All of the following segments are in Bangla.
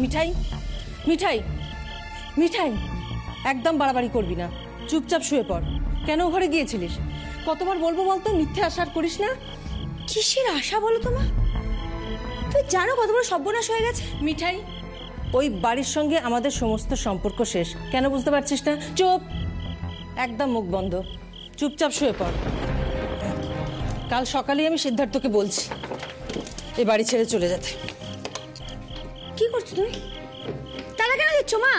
মিঠাই মিঠাই মিঠাই, একদম বাড়াবাড়ি করবি না, চুপচাপ শুয়ে পড়। কেন ঘরে গিয়েছিলিস? কতবার বলবো বলতো, মিথ্যে আশা করিস না। কিসের আশা বলো তো মা? তুই জানো কত বড় সর্বনাশ হয়ে গেছে। মিঠাই, ওই বাড়ির সঙ্গে আমাদের সমস্ত সম্পর্ক শেষ। কেন বুঝতে পারছিস না? চুপ, একদম মুখ বন্ধ, চুপচাপ শুয়ে পড়। কাল সকালেই আমি সিদ্ধার্থকে বলছি এ বাড়ি ছেড়ে চলে যেতে। কি করছো তুমি? তালা কেন দিচ্ছ মা?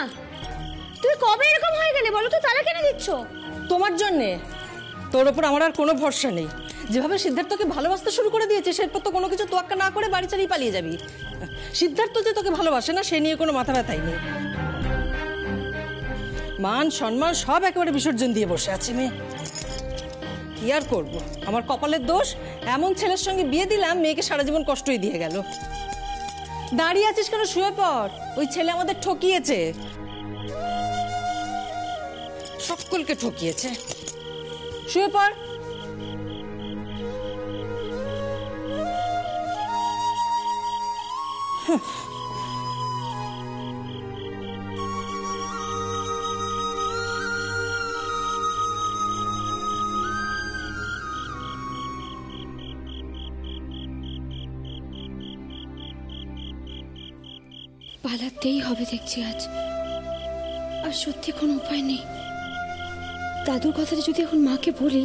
তুমি কবে এরকম হয়ে গেলে বলো তো? তালা কেন দিচ্ছ? তোমার জন্যে। তোর ওপর আমার আর কোনো ভরসা নেই। যেভাবে সিদ্ধার্থকে ভালোবাসতে শুরু করে দিয়েছে, সেরপর তো কোনো কিছু তোয়াক্কা না করে বাড়ি ছাড়িয়ে পালিয়ে যাবি। সিদ্ধার্থ যে তোকে ভালোবাসে না, সে নিয়ে কোনো মাথা ব্যথাই নেই। মান সম্মান সব একেবারে বিসর্জন দিয়ে বসে আছি মেয়ে। কি আর করবো, আমার কপালের দোষ। এমন ছেলের সঙ্গে বিয়ে দিলাম, মেয়েকে সারা জীবন কষ্টই দিয়ে গেল। দাঁড়িয়ে আছিস কেন? শুয়ে পড়। ওই ছেলে আমাদের ঠকিয়েছে, সকলকে ঠকিয়েছে। শুয়ে পড়। পালাতেই হবে দেখছি আজ, আর সত্যি কোনো উপায় নেই। দাদুর কথাটা যদি এখন মাকে বলি,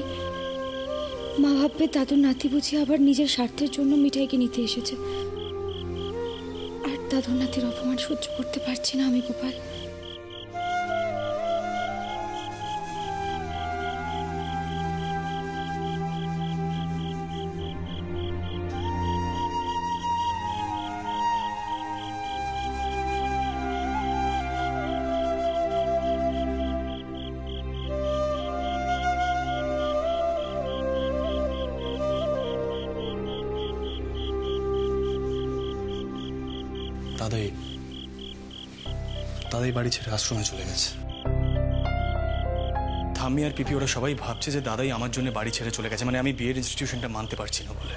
মা ভাববে দাদুর নাতি বুঝি আবার নিজের স্বার্থের জন্য মিঠাইকে নিতে এসেছে। আর দাদুর নাতির অপমান সহ্য করতে পারছি না আমি গোপাল। দাদাই বাড়ি ছেড়ে আশ্রমে চলে গেছে। ঠাম্মি আর পিপি ওরা সবাই ভাবছে যে দাদাই আমার জন্য বাড়ি ছেড়ে চলে গেছে, মানে আমি বিয়ের ইনস্টিটিউশনটা মানতে পারছি না বলে।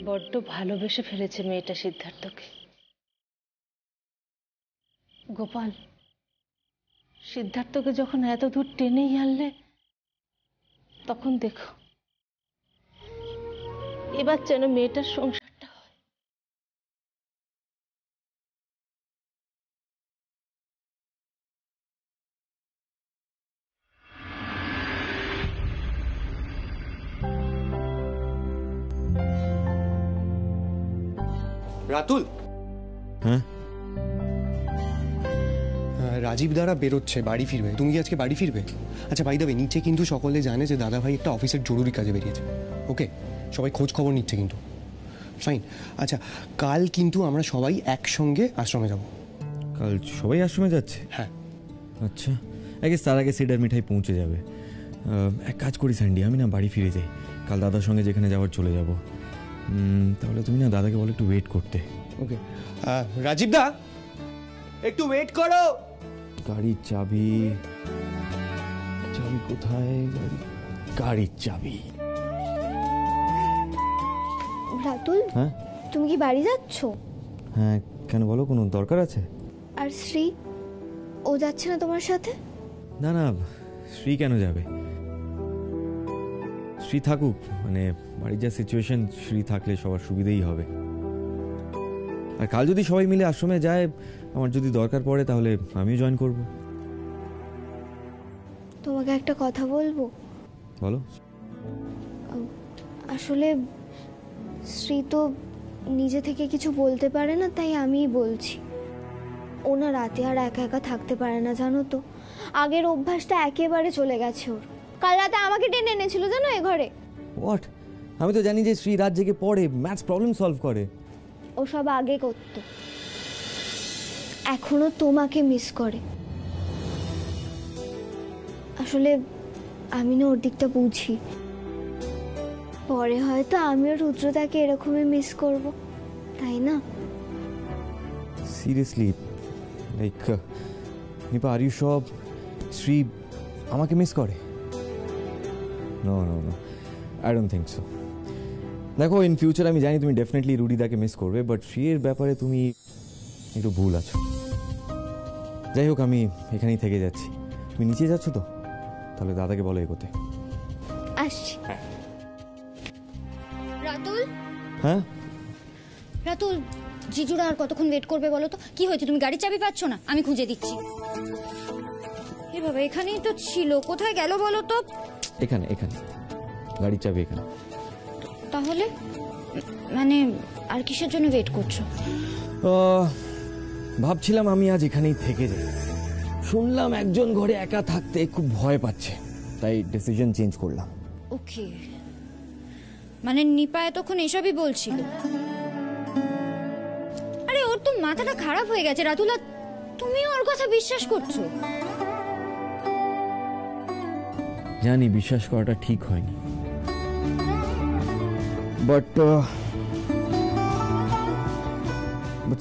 বড্ড ভালোবেসে ফেলেছে মেয়েটা সিদ্ধার্থকে। গোপাল, সিদ্ধার্থকে যখন এত দূর টেনেই আনলে, তখন দেখো এবার যেন মেয়েটার সংসারটা হয়। রাতুল, হ্যাঁ রাজীব দ্বারা বেরোচ্ছে, বাড়ি ফিরবে। তুমি কি আজকে বাড়ি ফিরবে? আচ্ছা, বাই দ্য ওয়ে, নিচে কিন্তু সকলে জানে যে দাদা ভাই একটা অফিসের জরুরি কাজে বেরিয়েছে। ওকে, সবাই খোঁজ খবর নিচ্ছে কিন্তু। ফাইন। আচ্ছা, কাল কিন্তু আমরা সবাই একসঙ্গে আশ্রমে যাব। কাল সবাই আশ্রমে যাচ্ছে? হ্যাঁ। আচ্ছা, আগে তার আগে সিডার মিঠাই পৌঁছে যাবে। এক কাজ করি স্যান্ডি, আমি না বাড়ি ফিরে যাই, কাল দাদার সঙ্গে যেখানে যাওয়ার চলে যাব। তাহলে তুমি না দাদাকে বলো একটু ওয়েট করতে। ওকে। রাজীব দা, একটু ওয়েট করো। গাড়ির চাবি, চাবি কোথায়? গাড়ির চাবি। রাতুল, হ্যাঁ তুমি কি বাড়ি যাচ্ছ? হ্যাঁ, কেন বলো, কোনো দরকার আছে? আর শ্রী, ও যাচ্ছে না তোমার সাথে? না না, শ্রী কেন যাবে? শ্রী থাকুক, মানে বাড়ির যা সিচুয়েশন, শ্রী থাকলে সবার সুবিধেই হবে। আর কাল যদি সবাই মিলে আশ্রমে যায়, আমার যদি দরকার পড়ে তাহলে আমিও জয়েন করব। তোমাকে একটা কথা বলবো। বলো। আসলে শ্রী তো নিজে থেকে কিছু বলতে পারে না, তাই আমিই বলছি। ও না রাতে আর একা একা থাকতে পারে না, জানো তো। আগের অভ্যাসটা একেবারে চলে গেছে ওর। কাল রাতে আমাকে টেনে এনেছিল জানো এ ঘরে। হোয়াট? আমি তো জানি যে শ্রী রাত জেগে পড়ে, ম্যাথস প্রবলেম সলভ করে। ও সব আগে করতো, এখনো তোমাকে মিস করে। আসলে আমি না ওর দিকটা বুঝি। পরে হয়তো আমিও রুদ্রদাকে এরকমই মিস করব, তাই না? Seriously, like Nipa, are you sure Shri আমাকে মিস করে? No no no, I don't think so. দেখো, ইন ফিউচার আমি জানি তুমি ডেফিনেটলি রুডিদাকে মিস করবে, বাট শ্রীর ব্যাপারে তুমি একটু ভুল আছো। যাই হোক, আমি এখানেই থেকে যাচ্ছি। তুমি নিচে যাচ্ছ তো? তাহলে দাদাকে বলো এগোতে। আসছি। রাতুল, হ্যাঁ রাতুল, জিজুরা আর কতক্ষণ ওয়েট করবে বলো তো? কি হয়েছে, তুমি গাড়ির চাবি পাচ্ছ না? আমি খুঁজে দিচ্ছি। এ বাবা, এখানেই তো ছিল, কোথায় গেল বলো তো? এখানে, এখানে গাড়ির চাবি এখানে। তাহলে মানে আর কিসের জন্য ওয়েট করছো? ভাবছিলাম আমি আজ এখানেই থেকে যাই। শুনলাম একজন ঘরে একা থাকতে খুব ভয় পাচ্ছে, তাই ডিসিশন চেঞ্জ করলাম। ওকে, মানে নিপা এতক্ষণ এসবই বলছিল? আরে ওর তো মাথাটা খারাপ হয়ে গেছে রাতুল, আর তুমিও ওর কথা বিশ্বাস করছো? জানি বিশ্বাস করাটা ঠিক হয়নি, বাট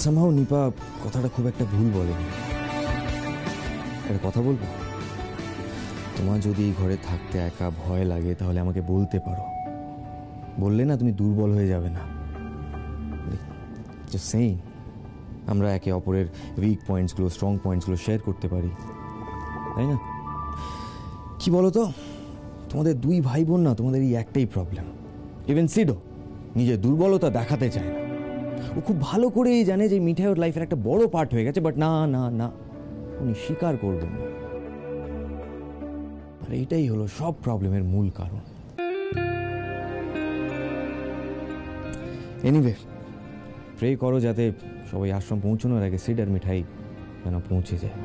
সামহাও নিপা কথাটা খুব একটা ভুল বলেনি। একটা কথা বলবো, তোমার যদি এই ঘরে থাকতে একা ভয় লাগে তাহলে আমাকে বলতে পারো। বললে না তুমি দুর্বল হয়ে যাবে না। জাস্ট সেইং, আমরা একে অপরের উইক পয়েন্টসগুলো, স্ট্রং পয়েন্টসগুলো শেয়ার করতে পারি, তাই না? কি বলো তো, তোমাদের দুই ভাই বোন না, তোমাদের এই একটাই প্রবলেম। ইভেন সিডো নিজের দুর্বলতা দেখাতে চায় না। ও খুব ভালো করেই জানে যে মিঠাই ওর লাইফের একটা বড় পার্ট হয়ে গেছে, বাট না না না, উনি স্বীকার করবেন না। আর এইটাই হলো সব প্রবলেমের মূল কারণ। এনিওয়ে, প্রে করো যাতে সবাই আশ্রম পৌঁছানোর আগে সিড আর মিঠাই যেন পৌঁছে যায়।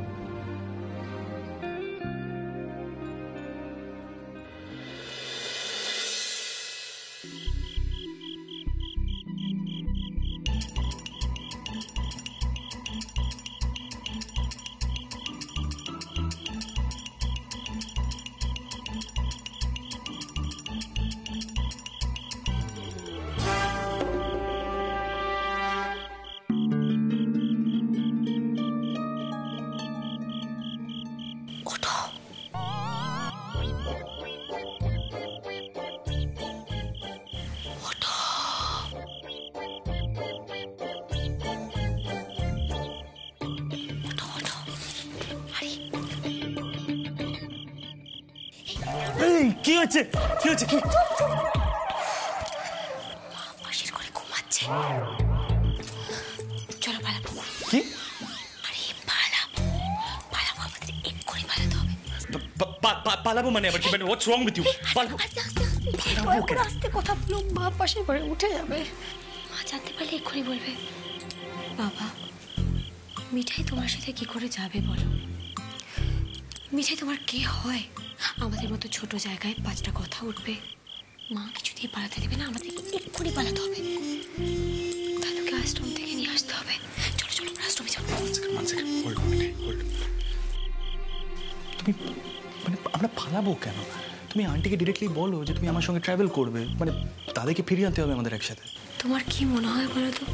এই কি হচ্ছে কি হচ্ছে কি পাশের ঘরে ঘুমাচ্ছে। চলো পালাবো। কি আরে পালাবো পালাবো, আমাদের এক্ষুনি পালাতে হবে। পালাবো মানে আবার কি? মানে হোয়াটস রং উইথ ইউ? পালাবো আস্তে কথা বলো, মা পাশের ঘরে উঠে যাবে। মা জানতে পারলে এক্ষুনি বলবে। বাবা, মিঠাই তোমার সাথে কি করে যাবে বলো? মিঠাই তোমার কে হয়? আমাদের মতো ছোট জায়গায় 5টা কথা উঠবে। মা কিছু দিয়ে পালাতে দেবে না, আমাদেরকে এক্ষুনি পালাতে হবে। দাদুকে আশ্রম থেকে নিয়ে আসতে হবে। চলো চলো, আশ্রমে চলো। তুমি মানে আমরা পালাবো কেন? তুমি আন্টিকে ডিরেক্টলি বলো যে তুমি আমার সঙ্গে ট্রাভেল করবে, মানে তাদেরকে ফিরিয়ে আনতে হবে আমাদের একসাথে। তোমার কি মনে হয় বলো তো?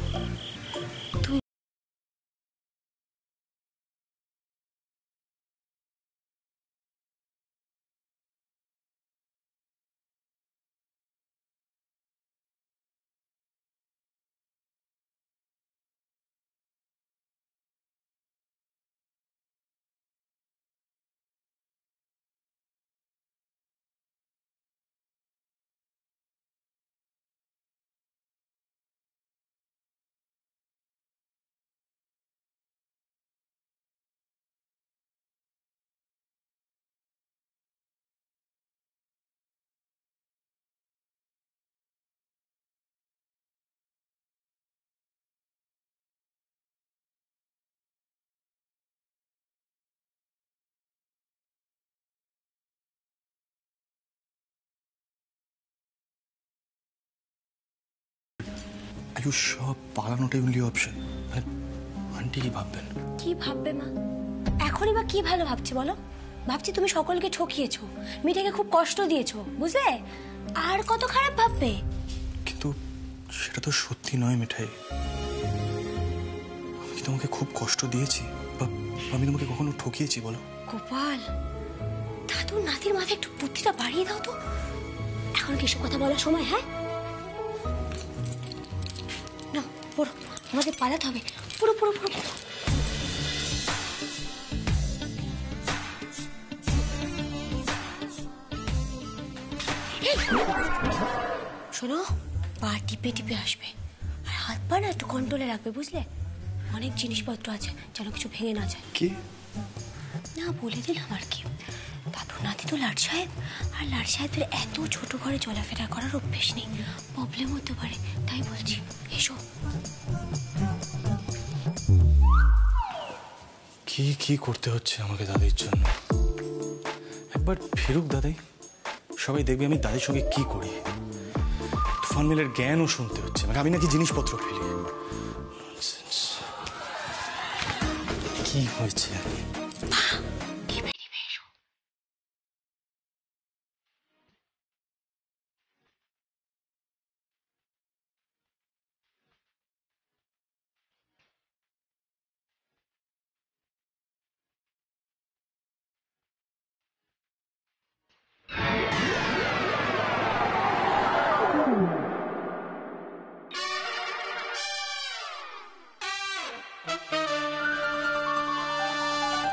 আয়ু সব পালানোটাই অনলি অপশন। মানে আন্টি কি ভাববেন? কি ভাববে মা? এখনই বা কি ভালো ভাবছে বলো? ভাবছি তুমি সকলকে ঠকিয়েছো, মিঠাইকে খুব কষ্ট দিয়েছো, বুঝলে? আর কত খারাপ ভাববে। কিন্তু সেটা তো সত্যি নয় মিঠাই। আমি কি তোমাকে খুব কষ্ট দিয়েছি বা আমি তোমাকে কখনো ঠকিয়েছি বলো? গোপাল, দাদুর নাতির মাথায় একটু বুদ্ধিটা বাড়িয়ে দাও তো। এখন কি এসব কথা বলার সময়? হ্যাঁ না, পুরো আমাদের পালাতে হবে। পুরো পুরো পুরো পুরো। শোনো, পা টিপে টিপে আসবে আর হাত পা না একটু কন্ট্রোলে রাখবে, বুঝলে? অনেক জিনিসপত্র আছে, যেন কিছু ভেঙে না যায়। কি না, বলে দিলাম আর কি। দাদু নাতি তো লাট সাহেব, আর লাট সাহেবের এত ছোট ঘরে চলাফেরা করার অভ্যেস নেই, প্রবলেম হতে পারে, তাই বলছি। এসো। কি কি করতে হচ্ছে আমাকে দাদির জন্য? একবার ফিরুক দাদাই, সবাই দেখবে আমি দাদির সঙ্গে কি করি। তুফান মিলের জ্ঞানও শুনতে হচ্ছে, মানে আমি নাকি জিনিসপত্র ফেলি। Nonsense. কি হয়েছে?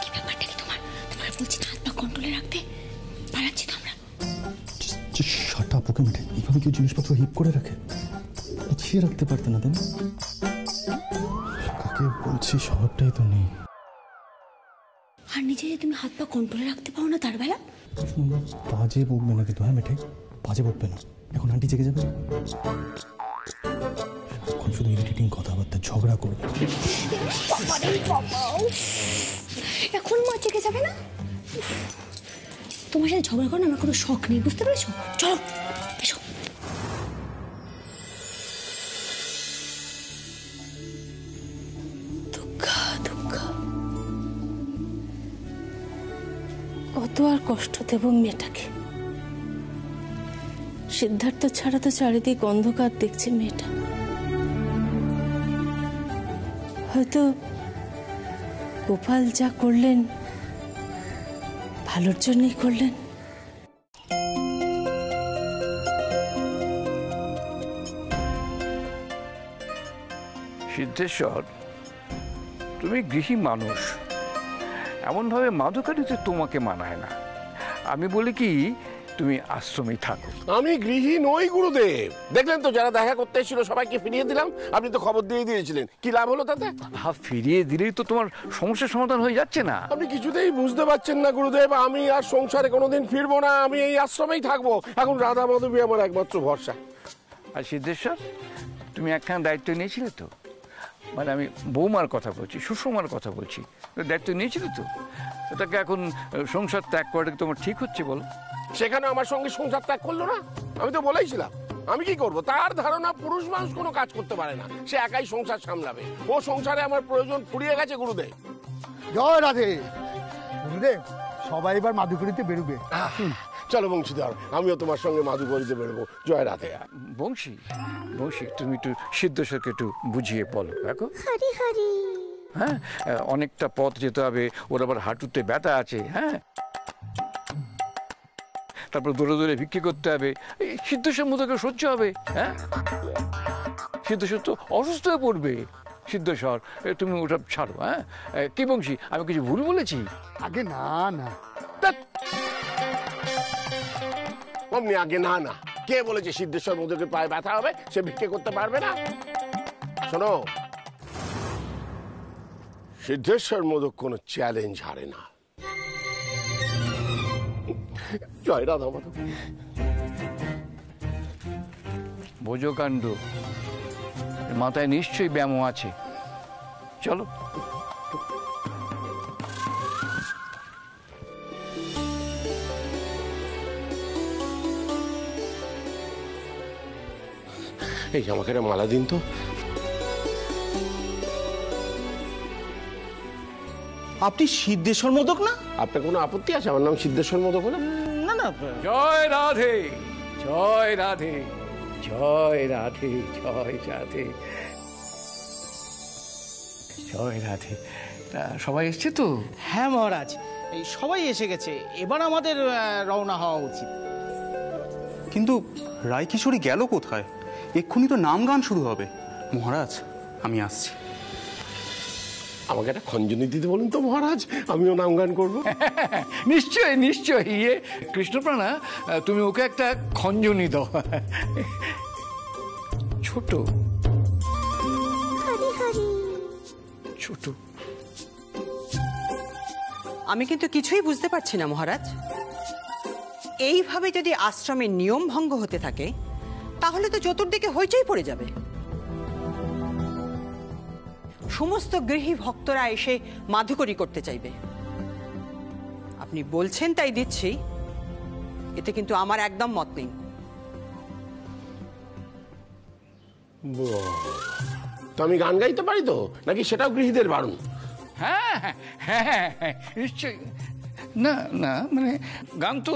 কি ব্যাপারটা কি তোমার? তোমার বলছি না হাত পা কন্ট্রোলে রাখতে। পালাচ্ছি তো আমরা। শাটা পোকে মেটে এইভাবে কেউ জিনিসপত্র হিপ করে রাখে? গুছিয়ে রাখতে পারতে না, তাই না? কাকে বলছি স্বভাবটাই তো নেই। আর নিজে যে তুমি হাত পা কন্ট্রোলে রাখতে পারো না তার বেলা? বাজে বকবে না কিন্তু, হ্যাঁ মেটে বাজে বকবে না। এখন আন্টি জেগে যাবে, এখন শুধু ইরিটেটিং কথাবার্তা, ঝগড়া করবে। এখন মা চেকে যাবে না? তোমার সাথে ঝগড়া করার আমার কোনো শখ নেই, বুঝতে পেরেছো? চলো এসো। দুঃখা দুঃখা, কত আর কষ্ট দেব মেয়েটাকে। সিদ্ধার্থ ছাড়া তো চারিদিক অন্ধকার দেখছে মেয়েটা। হয়তো গোপাল যা করলেন ভালোর জন্যই করলেন। সিদ্ধেশ্বর, তুমি গৃহী মানুষ, এমনভাবে মাদকারিতে তোমাকে মানায় না। আমি বলি কি তুমি আশ্রমেই থাকো। আমি গৃহী নই গুরুদেব। দেখলেন তো যারা দেখা করতে এসেছিল সবাইকে ফিরিয়ে দিলাম। আপনি তো খবর দিয়ে দিয়েছিলেন, কি লাভ হলো তাতে? ফিরিয়ে দিলেই তো তোমার সমস্যার সমাধান হয়ে যাচ্ছে না। আপনি কিছুতেই বুঝতে পারছেন না গুরুদেব, আমি আর সংসারে কোনোদিন ফিরবো না, আমি এই আশ্রমেই থাকবো। এখন রাধা মাধবী আমার একমাত্র ভরসা। আর সিদ্ধেশ্বর, তুমি একখানা দায়িত্ব নিয়েছিলে তো, মানে আমি বৌমার কথা বলছি, সুষমার কথা বলছি, দায়িত্ব নিয়েছিলে তো, এটাকে এখন সংসার ত্যাগ করাটা তোমার ঠিক হচ্ছে বলো? সেখানে আমার সঙ্গে সংসার ত্যাগ করলো না? আমি তো বলেইছিলাম। আমি কি করব? তার ধারণা পুরুষ মানুষ কোনো কাজ করতে পারে না, সে একাই সংসার সামলাবে। ও সংসারে আমার প্রয়োজন ফুরিয়ে গেছে গুরুদেব। জয় রাধে। গুরুদেব, সবাই এবার মাধুকরীতে বেরোবে। চলো বংশীধর, আমিও তোমার সঙ্গে মাধুকরীতে বেরোবো। জয় রাধে। বংশী, তুমি একটু সিদ্ধেশ্বরকে একটু বুঝিয়ে বলো। দেখো হ্যাঁ, অনেকটা পথ যেতে হবে, ওর আবার হাঁটুতে ব্যথা আছে। হ্যাঁ, তারপর দৌড়ে দৌড়ে ভিক্ষে করতে হবে, সিদ্ধেশ্বর মতো কেউ সহ্য হবে? হ্যাঁ, সিদ্ধেশ্বর তো অসুস্থ হয়ে পড়বে। সিদ্ধেশ্বর, তুমি ওটা ছাড়ো। হ্যাঁ, কি বংশী, আমি কিছু ভুল বলেছি? আগে না না, অমনি আগে না না। কে বলেছে সিদ্ধেশ্বর মধুকে পায়ে ব্যথা হবে, সে ভিক্ষে করতে পারবে না? শোনো, সিদ্ধেশ্বর মোদক কোনো চ্যালেঞ্জ হারে না। জয় রাধা মাধব। ভোজকাণ্ড, মাথায় নিশ্চয়ই ব্যায়াম আছে। চলো। এই আমাকে একটা মালা দিন তো। আপনি সিদ্ধেশ্বর মোদক না? আপনার কোনো আপত্তি আছে আমার নাম সিদ্ধেশ্বর মোদক হলে? না না, জয় রাধে, জয় রাধে, জয় রাধে, জয় রাধে, জয় রাধে। সবাই এসছে তো? হ্যাঁ মহারাজ, এই সবাই এসে গেছে, এবার আমাদের রওনা হওয়া উচিত। কিন্তু রায়কিশোরী গেল কোথায়? এক্ষুনি তো নাম গান শুরু হবে। মহারাজ, আমি আসছি। আমাকে একটা খঞ্জনি দিতে বলুন তো মহারাজ, আমিও নাম গান করবো। নিশ্চয় নিশ্চয়। কৃষ্ণপ্রাণা, তুমি ওকে একটা খঞ্জনি দাও। ছোট ছোট। আমি কিন্তু কিছুই বুঝতে পারছি না মহারাজ। এইভাবে যদি আশ্রমের নিয়ম ভঙ্গ হতে থাকে তাহলে তো চতুর্দিকে হইচই পড়ে যাবে। সমস্ত গৃহী ভক্তরা এসে মাধুকরী করতে চাইবে। আপনি বলছেন তাই দিচ্ছি, এতে কিন্তু আমার একদম মত নেই। তো আমি গান গাইতে পারি তো, নাকি সেটাও গৃহীদের বারণ? হ্যাঁ হ্যাঁ হ্যাঁ, নিশ্চয়ই। না না, মানে গান তো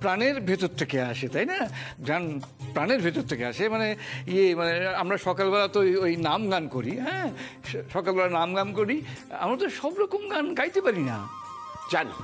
প্রাণের ভেতর থেকে আসে, তাই না? গান প্রাণের ভেতর থেকে আসে, মানে মানে আমরা সকালবেলা তো ওই নাম গান করি। হ্যাঁ, সকালবেলা নাম গান করি, আমরা তো সব রকম গান গাইতে পারি না। জানি।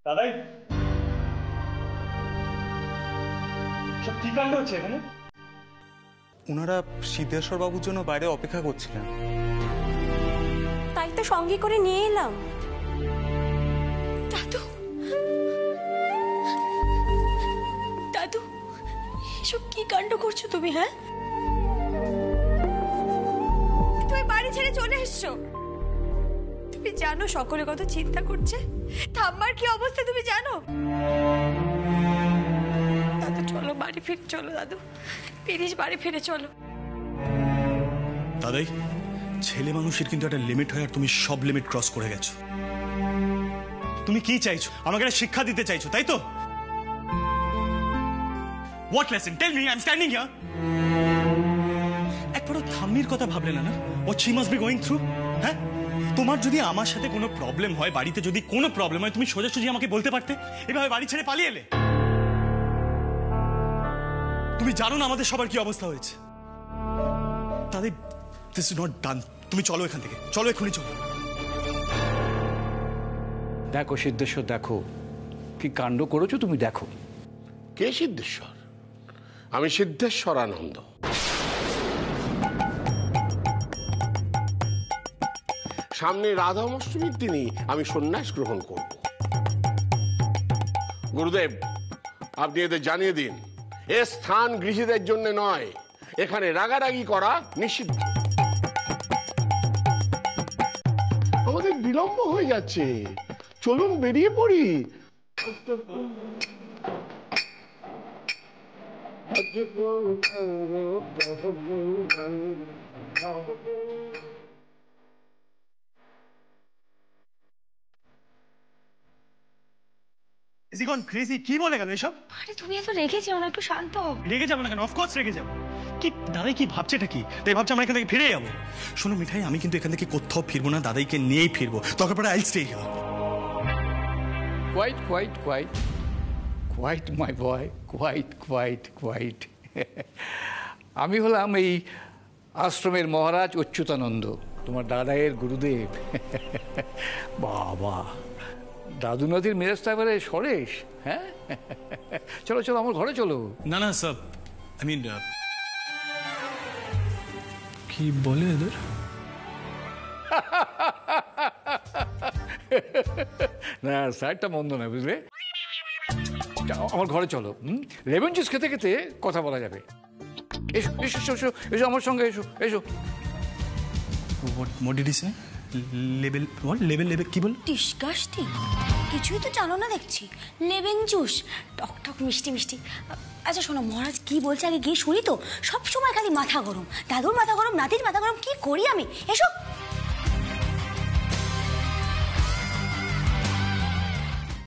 দাদাই, সব কি কাণ্ড হচ্ছে এখানে? ওনারা সিদ্ধেশ্বর বাবুর জন্য বাইরে অপেক্ষা করছিলেন, তাই তো সঙ্গে করে নিয়ে এলাম। দাদু, দাদু, এসব কি কাণ্ড করছো তুমি? হ্যাঁ, তুমি বাড়ি ছেড়ে চলে এসছো, তুমি তুমি জানো সকলে কত চিন্তা করছে? ঠাম্মার কি অবস্থা তুমি জানো? দাদু চলো বাড়ি ফিরে চলো, দাদু প্লিজ বাড়ি ফিরে চলো। দাদাই, ছেলে মানুষের কিন্তু একটা লিমিট হয়, আর তুমি সব লিমিট ক্রস করে গেছো। তুমি কি চাইছো? আমাকে একটা শিক্ষা দিতে চাইছো, তাই তো? What lesson? Tell me, I am standing here. একবারও ঠাম্মির কথা ভাবলে না? What she must be going through. হ্যাঁ, তোমার যদি আমার সাথে কোনো প্রবলেম হয়, বাড়িতে যদি কোনো প্রবলেম হয়, তুমি সোজাসুজি আমাকে বলতে পারতে। এভাবে বাড়ি ছেড়ে পালিয়ে এলে। তুমি জানো না আমাদের সবার কি অবস্থা হয়েছে। তাদের দিস ইজ নট ডান। তুমি চলো এখান থেকে, চলো এক্ষুনি চলো। দেখো সিদ্ধেশ্বর, দেখো কি কাণ্ড করেছো তুমি, দেখো। কে সিদ্ধেশ্বর? আমি সিদ্ধেশ্বর আনন্দ। সামনে রাধামষ্টমীর দিনই আমি সন্ন্যাস গ্রহণ করব। গুরুদেব, আপনি এদের জানিয়ে দিন, এ স্থান গৃহীদের জন্য নয়, এখানে রাগারাগি করা নিষিদ্ধ। আমাদের বিলম্ব হয়ে যাচ্ছে, চলুন বেরিয়ে পড়ি। Is he gone crazy? কি বলে গেল এসব? আরে তুমি এত রেগে যাও না, একটু শান্ত হও। রেগে যাবো না কেন? অফকোর্স রেগে যাবো। কি দাদাই কি ভাবছে এটা কি? তাই ভাবছে আমরা এখান থেকে ফিরে যাবো। শোনো মিঠাই, আমি কিন্তু এখান থেকে কোথাও ফিরবো না, দাদাইকে নিয়েই ফিরবো। দরকার পড়ে I'll stay here. Quiet quiet quiet quiet my boy, quiet quiet quiet. আমি হলাম এই আশ্রমের মহারাজ অচ্যুতানন্দ, তোমার দাদাইয়ের গুরুদেব। বাবা, দাদু নাতির মেজাজটা এবারে সরেশ। হ্যাঁ, চলো চলো আমার ঘরে চলো। না না স্যার, আই মিন কি বলে এদের? না, স্যারটা মন্দ না, বুঝলে? আমার ঘরে চলো, লেমন জুস খেতে খেতে কথা বলা যাবে। এসো এসো এসো এসো আমার সঙ্গে, এসো এসো। What did he say? Label, what? Label label কি বল? ডিসগাস্টিং, কিছুই তো জানো না দেখছি। লেমন জুস, টক টক মিষ্টি মিষ্টি। আচ্ছা শোনো, মহারাজ কি বলছে আগে গিয়ে শুনি তো। সব সময় খালি মাথা গরম, দাদুর মাথা গরম, নাতির মাথা গরম, কি করি আমি? এসো।